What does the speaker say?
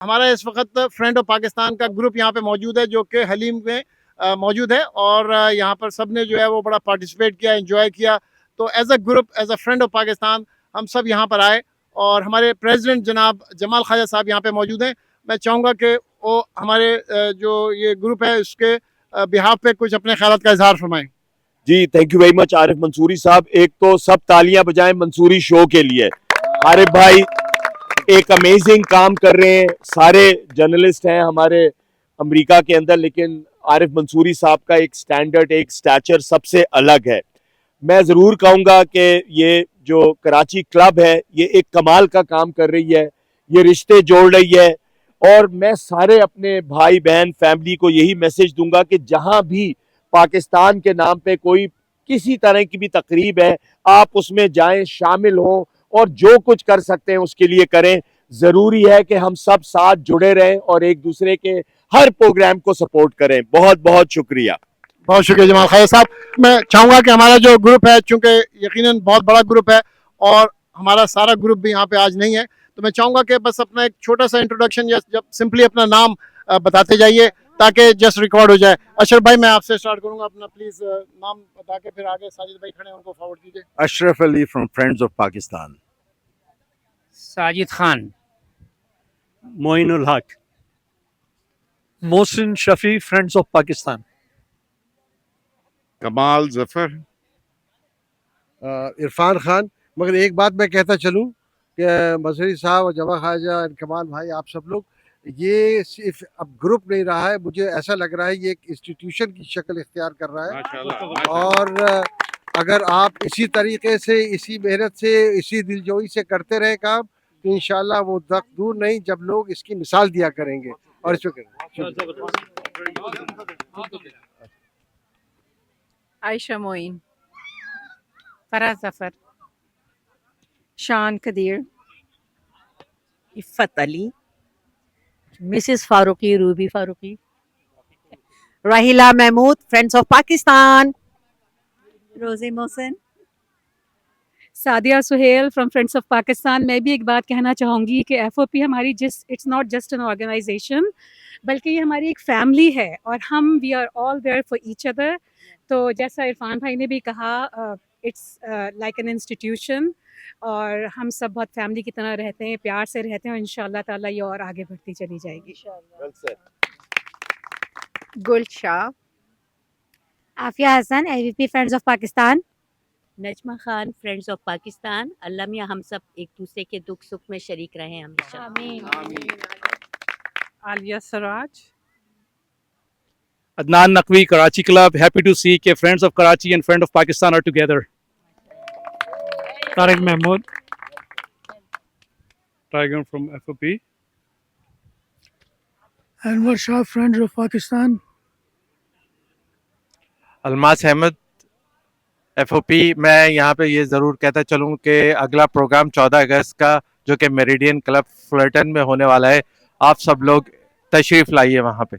ہمارا اس وقت friend of Pakistan کا گروپ یہاں پہ موجود ہے جو کہ حلیم میں موجود ہے، اور یہاں پر سب نے جو ہے وہ بڑا پارٹیسپیٹ کیا، انجوائے کیا. تو as a group, as a friend of Pakistan ہم سب یہاں پر آئے، اور ہمارے پریزیڈنٹ جناب جمال خواجہ صاحب یہاں پہ موجود ہیں. میں چاہوں گا کہ وہ ہمارے جو یہ گروپ ہے اس کے بہاف پہ کچھ اپنے خیالات کا اظہار فرمائیں. جی تھینک یو ویری مچ عارف منصوری صاحب. ایک تو سب تالیاں بجائیں منصوری شو کے لیے. عارف بھائی ایک امیزنگ کام کر رہے ہیں. سارے جرنلسٹ ہیں ہمارے امریکہ کے اندر، لیکن عارف منصوری صاحب کا ایک سٹینڈرڈ، ایک سٹیچر سب سے الگ ہے. میں ضرور کہوں گا کہ یہ جو کراچی کلب ہے یہ ایک کمال کا کام کر رہی ہے، یہ رشتے جوڑ رہی ہے. اور میں سارے اپنے بھائی بہن فیملی کو یہی میسج دوں گا کہ جہاں بھی پاکستان کے نام پہ کوئی کسی طرح کی بھی تقریب ہے، آپ اس میں جائیں، شامل ہوں، اور جو کچھ کر سکتے ہیں اس کے لیے کریں. ضروری ہے کہ ہم سب ساتھ جڑے رہیں اور ایک دوسرے کے ہر پروگرام کو سپورٹ کریں. بہت بہت شکریہ. بہت شکریہ جمال خواجہ صاحب. میں چاہوں گا کہ ہمارا جو گروپ ہے، چونکہ یقیناً بہت بڑا گروپ ہے اور ہمارا سارا گروپ بھی یہاں پہ آج نہیں ہے، تو میں چاہوں گا کہ بس اپنا ایک چھوٹا سا انٹروڈکشن یا جب سمپلی اپنا نام بتاتے جائیے تاکہ جسٹ ریکارڈ ہو جائے. اشرف بھائی میں آپ سے اسٹارٹ کروں گا، اپنا پلیز نام بتا کے پھر آگے ساجد بھائی کھڑے ہیں ان کو فارورڈ کیجیے. Ashraf Ali from friends of Pakistan. Sajid Khan. Moin ul-Haq. Mohsin Shafi friends of Pakistan. Kamal Zafar. Irfan Khan. مگر ایک بات میں کہتا چلوں کہ مظہری صاحب اور جمال خواجہ اور کمال بھائی، آپ سب لوگ، یہ صرف اب گروپ نہیں رہا ہے، مجھے ایسا لگ رہا ہے یہ ایک انسٹیٹیوشن کی شکل اختیار کر رہا ہے. اور اگر آپ اسی طریقے سے، اسی محنت سے، اسی دلجوئی سے کرتے رہے کام، تو انشاءاللہ وہ وقت دور نہیں جب لوگ اس کی مثال دیا کریں گے. اور اس وقت عائشہ معین. Farah Zafar. Shan Qadir. Iffat Ali. Mrs Farooqui Ruby Farooqui. Raheela Mahmood friends of Pakistan. Rozi Mohsin. Sadia Sohail from friends of Pakistan. میں بھی ایک بات کہنا چاہوں گی کہ ایف او پی ہماری it's not just an organization, بلکہ یہ ہماری ایک فیملی ہے، اور ہم we are all there for each other. تو جیسا عرفان بھائی نے بھی کہا، اٹس لائک این انسٹیٹیوشن، اور ہم سب بہت فیملی کی طرح رہتے ہیں، پیار سے رہتے ہیں، اور انشاءاللہ تعالیٰ یہ اور آگے بڑھتی چلی جائے گی. Gul Shah. Afia Hasan A V P friends of Pakistan. Najma Khan friends of Pakistan. اللہ میاں ہم سب ایک دوسرے کے دکھ سکھ میں شریک رہیں ہمیشہ. آمین. Alia Siraj. Adnan Naqvi Karachi club. Happy to see کہ friends of Karachi and friend of Pakistan are together. Tariq Mahmood. Tiger from F O P. Anwar Shah friends of Pakistan. Almas Ahmed F O P. میں یہاں پہ یہ ضرور کہتا چلوں کہ اگلا پروگرام 14 اگست کا جو کہ میریڈین کلب فلرٹن میں ہونے والا ہے، آپ سب لوگ تشریف لائیے وہاں پہ.